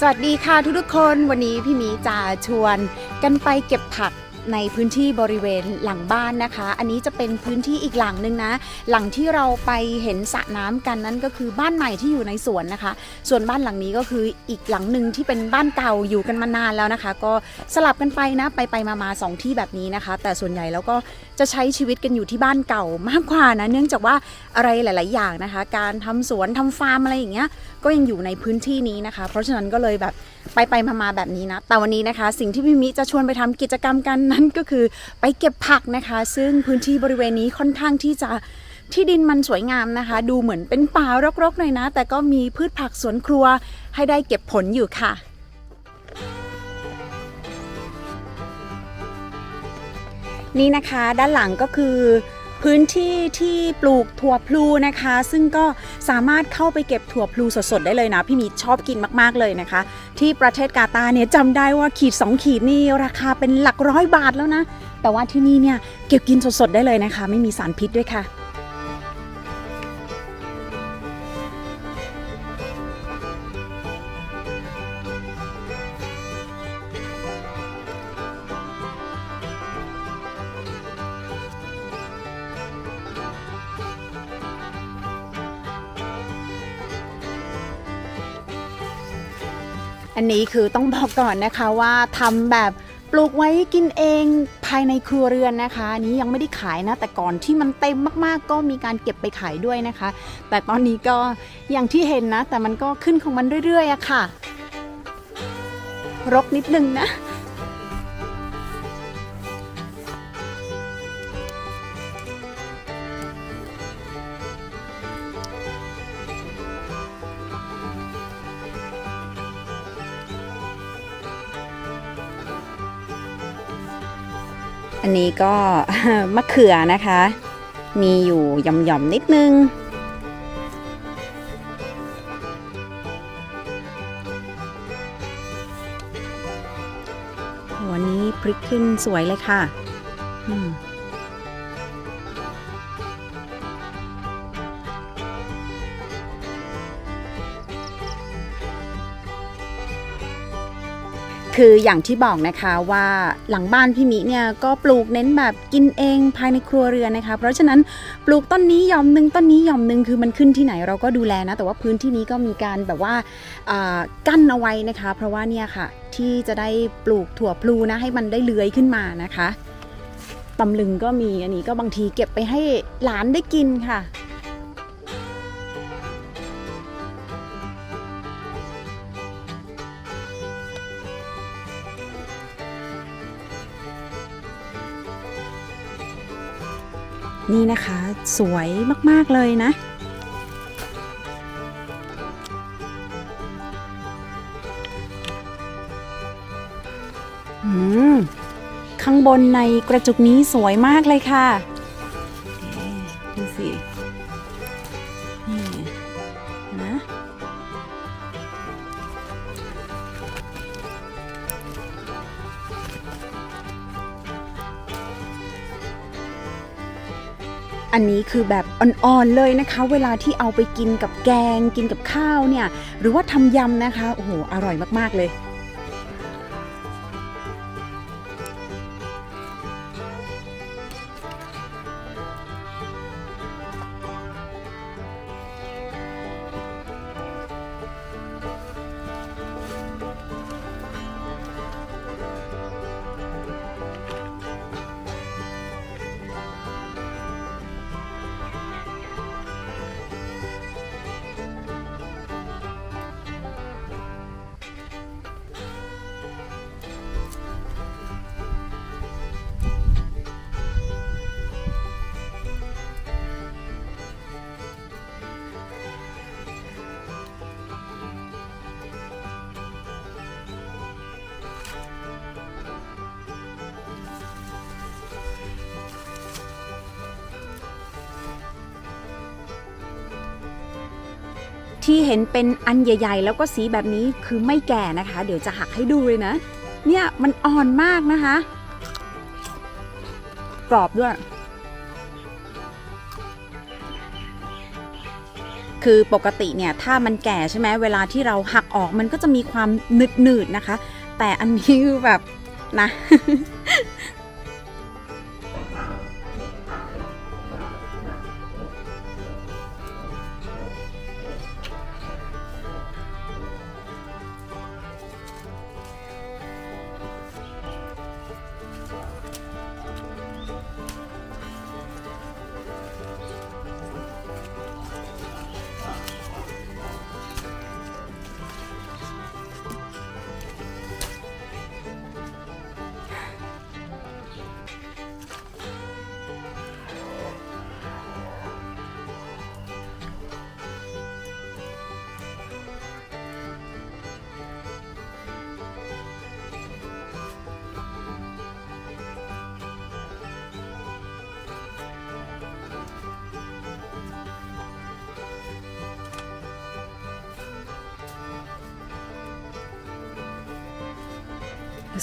สวัสดีค่ะทุกคนวันนี้พี่มีจะชวนกันไปเก็บผักในพื้นที่บริเวณหลังบ้านนะคะอันนี้จะเป็นพื้นที่อีกหลังนึงนะหลังที่เราไปเห็นสระน้ำกันนั่นก็คือบ้านใหม่ที่อยู่ในสวนนะคะส่วนบ้านหลังนี้ก็คืออีกหลังนึงที่เป็นบ้านเก่าอยู่กันมานานแล้วนะคะก็สลับกันไปนะไปมาสองที่แบบนี้นะคะแต่ส่วนใหญ่แล้วก็จะใช้ชีวิตกันอยู่ที่บ้านเก่ามากกว่านะเนื่องจากว่าอะไรหลายๆอย่างนะคะการทำสวนทำฟาร์มอะไรอย่างเงี้ยก็ยังอยู่ในพื้นที่นี้นะคะเพราะฉะนั้นก็เลยแบบไปมาแบบนี้นะแต่วันนี้นะคะสิ่งที่พี่มิจะชวนไปทำกิจกรรมกันนั้นก็คือไปเก็บผักนะคะซึ่งพื้นที่บริเวณนี้ค่อนข้างที่จะที่ดินมันสวยงามนะคะดูเหมือนเป็นป่ารกๆหน่อยนะแต่ก็มีพืชผักสวนครัวให้ได้เก็บผลอยู่ค่ะนี่นะคะด้านหลังก็คือพื้นที่ที่ปลูกถั่วพลูนะคะซึ่งก็สามารถเข้าไปเก็บถั่วพลูสดๆได้เลยนะพี่มีชอบกินมากๆเลยนะคะที่ประเทศกาตาร์เนี่ยจำได้ว่าขีด2ขีดนี่ราคาเป็นหลักร้อยบาทแล้วนะแต่ว่าที่นี่เนี่ยเก็บกินสดๆได้เลยนะคะไม่มีสารพิษด้วยค่ะอันนี้คือต้องบอกก่อนนะคะว่าทำแบบปลูกไว้กินเองภายในครัวเรือนนะคะอันนี้ยังไม่ได้ขายนะแต่ก่อนที่มันเต็มมากๆก็มีการเก็บไปขายด้วยนะคะแต่ตอนนี้ก็อย่างที่เห็นนะแต่มันก็ขึ้นของมันเรื่อยๆอะค่ะรกนิดนึงนะอันนี้ก็ มะเขือนะคะมีอยู่หย่อมๆนิดนึงวันนี้พริกขึ้นสวยเลยค่ะคืออย่างที่บอกนะคะว่าหลังบ้านพี่มิเนี่ยก็ปลูกเน้นแบบกินเองภายในครัวเรือนนะคะเพราะฉะนั้นปลูกต้นนี้หย่อมนึงต้นนี้หย่อมนึงคือมันขึ้นที่ไหนเราก็ดูแลนะแต่ว่าพื้นที่นี้ก็มีการแบบว่ากั้นเอาไว้นะคะเพราะว่าเนี่ยค่ะที่จะได้ปลูกถั่วพลูนะให้มันได้เลื้อยขึ้นมานะคะตำลึงก็มีอันนี้ก็บางทีเก็บไปให้หลานได้กินค่ะนี่นะคะสวยมากๆเลยนะข้างบนในกระจุกนี้สวยมากเลยค่ะดูสินี่นะอันนี้คือแบบอ่อนๆเลยนะคะเวลาที่เอาไปกินกับแกงกินกับข้าวเนี่ยหรือว่าทำยำนะคะโอ้โหอร่อยมากๆเลยที่เห็นเป็นอันใหญ่ๆแล้วก็สีแบบนี้คือไม่แก่นะคะเดี๋ยวจะหักให้ดูเลยนะเนี่ยมันอ่อนมากนะคะกรอบด้วย คือปกติเนี่ยถ้ามันแก่ใช่ไหมเวลาที่เราหักออกมันก็จะมีความหนืดๆนะคะ แต่อันนี้คือแบบนะ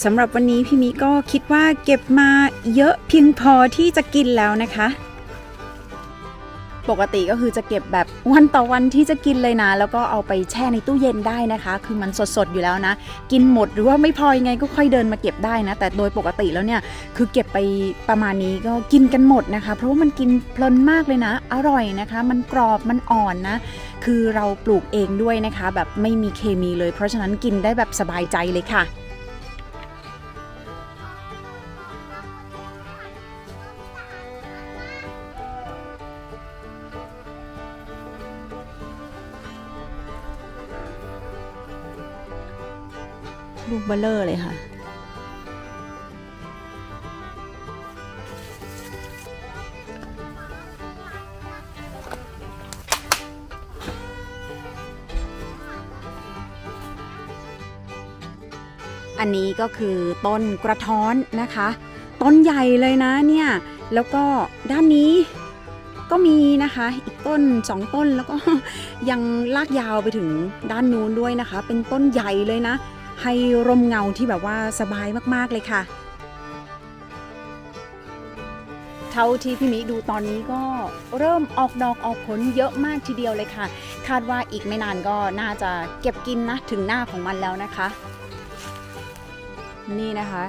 สำหรับวันนี้พี่มิก็คิดว่าเก็บมาเยอะเพียงพอที่จะกินแล้วนะคะ ปกติก็คือจะเก็บแบบวันต่อวันที่จะกินเลยนะแล้วก็เอาไปแช่ในตู้เย็นได้นะคะคือมันสดๆอยู่แล้วนะกินหมดหรือว่าไม่พอยังไงก็ค่อยเดินมาเก็บได้นะแต่โดยปกติแล้วเนี่ยคือเก็บไปประมาณนี้ก็กินกันหมดนะคะเพราะว่ามันกินเพลินมากเลยนะอร่อยนะคะมันกรอบมันอ่อนนะคือเราปลูกเองด้วยนะคะแบบไม่มีเคมีเลยเพราะฉะนั้นกินได้แบบสบายใจเลยค่ะลูกเบลเลอร์เลยค่ะอันนี้ก็คือต้นกระท้อนนะคะต้นใหญ่เลยนะเนี่ยแล้วก็ด้านนี้ก็มีนะคะอีกต้น2ต้นแล้วก็ยังลากยาวไปถึงด้านนู้นด้วยนะคะเป็นต้นใหญ่เลยนะให้ร่มเงาที่แบบว่าสบายมากๆเลยค่ะเท่าที่พี่มิดูตอนนี้ก็เริ่มออกดอกออกผลเยอะมากทีเดียวเลยค่ะคาดว่าอีกไม่นานก็น่าจะเก็บกินนะถึงหน้าของมันแล้วนะคะนี่นะคะ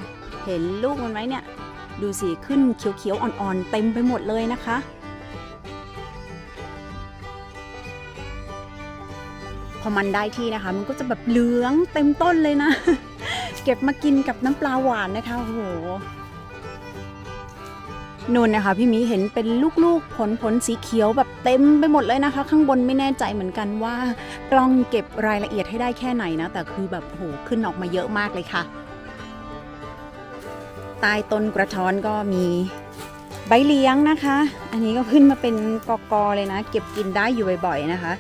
เห็นลูกมันไหมเนี่ยดูสิขึ้นเขียวๆอ่อนๆเต็มไปหมดเลยนะคะพอมันได้ที่นะคะมันก็จะแบบเหลืองเต็มต้นเลยนะ เก็บมากินกับน้ำปลาหวานนะคะโอ้โหนู่นนะคะพี่มิเห็นเป็นลูกๆผลสีเขียวแบบเต็มไปหมดเลยนะคะข้างบนไม่แน่ใจเหมือนกันว่ากล้องเก็บรายละเอียดให้ได้แค่ไหนนะแต่คือแบบโหขึ้นออกมาเยอะมากเลยค่ะใต้ต้นกระท้อนก็มีใบเลี้ยงนะคะอันนี้ก็ขึ้นมาเป็นกอๆเลยนะเก็บกินได้อยู่บ่อยๆนะคะ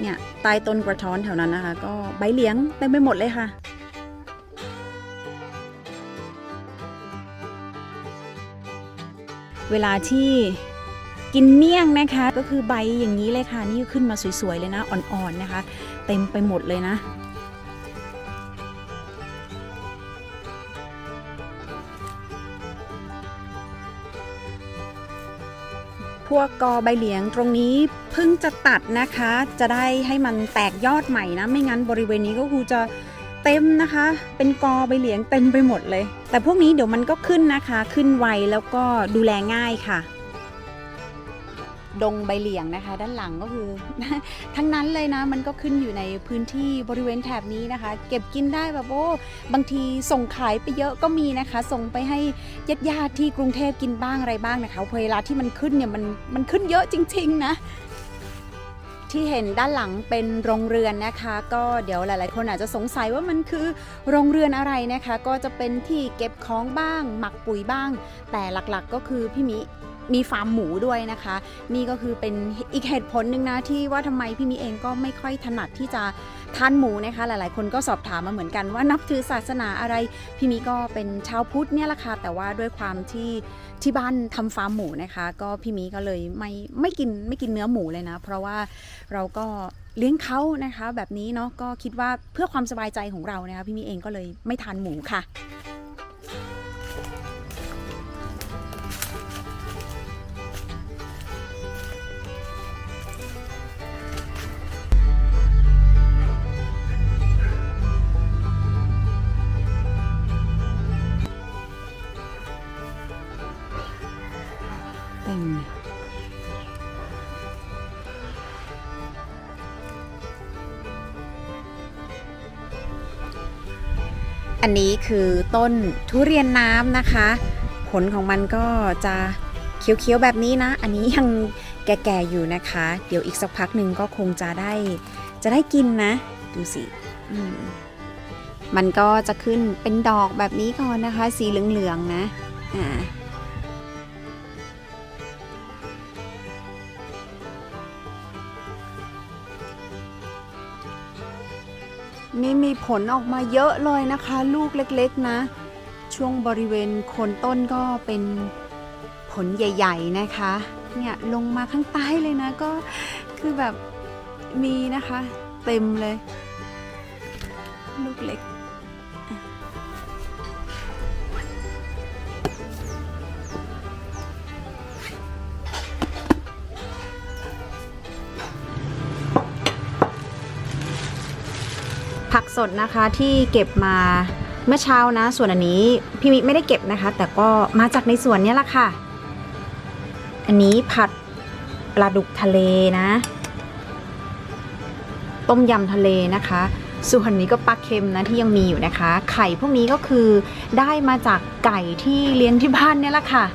เนี่ยใต้ต้นกระท้อนแถวนั้นนะคะก็ใบเลี้ยงเต็มไปหมดเลยค่ะเวลาที่กินเมี่ยงนะคะก็คือใบอย่างนี้เลยค่ะนี่ขึ้นมาสวยๆเลยนะอ่อนๆนะคะเต็มไปหมดเลยนะพวกกอใบเหลียงตรงนี้เพิ่งจะตัดนะคะจะได้ให้มันแตกยอดใหม่นะไม่งั้นบริเวณนี้ก็คือจะเต็มนะคะเป็นกอใบเหลียงเต็มไปหมดเลยแต่พวกนี้เดี๋ยวมันก็ขึ้นนะคะขึ้นไวแล้วก็ดูแลง่ายค่ะดงใบเหลียงนะคะด้านหลังก็คือ ทั้งนั้นเลยนะมันก็ขึ้นอยู่ในพื้นที่บริเวณแถบนี้นะคะเก็บกินได้แบบโอ้บางทีส่งขายไปเยอะก็มีนะคะส่งไปให้ญาติที่กรุงเทพกินบ้างอะไรบ้างนะคะเวลาที่มันขึ้นเนี่ยมันขึ้นเยอะจริงๆนะที่เห็นด้านหลังเป็นโรงเรือนนะคะก็เดี๋ยวหลายๆคนอาจจะสงสัยว่ามันคือโรงเรือนอะไรนะคะก็จะเป็นที่เก็บของบ้างหมักปุ๋ยบ้างแต่หลักๆก็คือพี่มิมีฟาร์มหมูด้วยนะคะนี่ก็คือเป็นอีกเหตุผลหนึ่งนะที่ว่าทำไมพี่มิเองก็ไม่ค่อยถนัดที่จะทานหมูนะคะหลายๆคนก็สอบถามมาเหมือนกันว่านับถือศาสนาอะไรพี่มิก็เป็นชาวพุทธเนี่ยแหละค่ะแต่ว่าด้วยความที่บ้านทำฟาร์มหมูนะคะก็พี่มิก็เลยไม่กินเนื้อหมูเลยนะเพราะว่าเราก็เลี้ยงเขานะคะแบบนี้เนาะก็คิดว่าเพื่อความสบายใจของเรานะคะพี่มิเองก็เลยไม่ทานหมูค่ะ อันนี้คือต้นทุเรียนน้ำนะคะ ผลของมันก็จะเขียวๆแบบนี้นะ อันนี้ยังแก่ๆอยู่นะคะ เดี๋ยวอีกสักพักหนึ่งก็คงจะได้กินนะ ดูสิมันก็จะขึ้นเป็นดอกแบบนี้ก่อนนะคะ สีเหลืองๆนะนี่มีผลออกมาเยอะเลยนะคะ ลูกเล็กๆนะช่วงบริเวณโคนต้นก็เป็นผลใหญ่ๆนะคะเนี่ยลงมาข้างใต้เลยนะก็คือแบบมีนะคะเต็มเลยลูกเล็กผักสดนะคะที่เก็บมาเมื่อเช้านะส่วนอันนี้พี่มิไม่ได้เก็บนะคะแต่ก็มาจากในสวนนี้แหละค่ะอันนี้ผัดปลาดุกทะเลนะต้มยำทะเลนะคะส่วนนี้ก็ปลาเค็มนะที่ยังมีอยู่นะคะไข่พวกนี้ก็คือได้มาจากไก่ที่เลี้ยงที่บ้านเนี่ยแหละค่ะ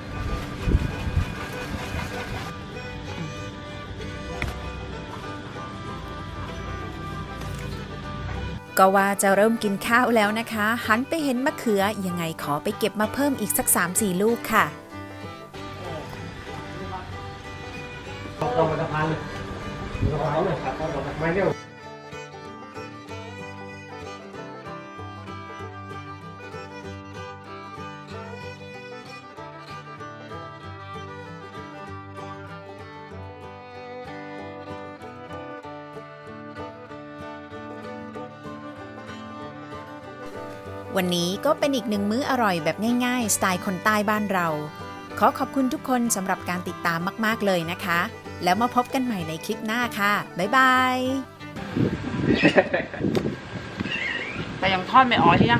ก็ว่าจะเริ่มกินข้าวแล้วนะคะหันไปเห็นมะเขือยังไงขอไปเก็บมาเพิ่มอีกสัก 3-4 ลูกค่ะลงมาสะพานเลยสะพานเลยครับไม่เร็ววันนี้ก็เป็นอีกหนึ่งมื้ออร่อยแบบง่ายๆสไตล์คนใต้บ้านเราขอขอบคุณทุกคนสำหรับการติดตามมากๆเลยนะคะแล้วมาพบกันใหม่ในคลิปหน้าค่ะบ๊ายบาย แต่ยังทอดไม่ออกใช่ไหม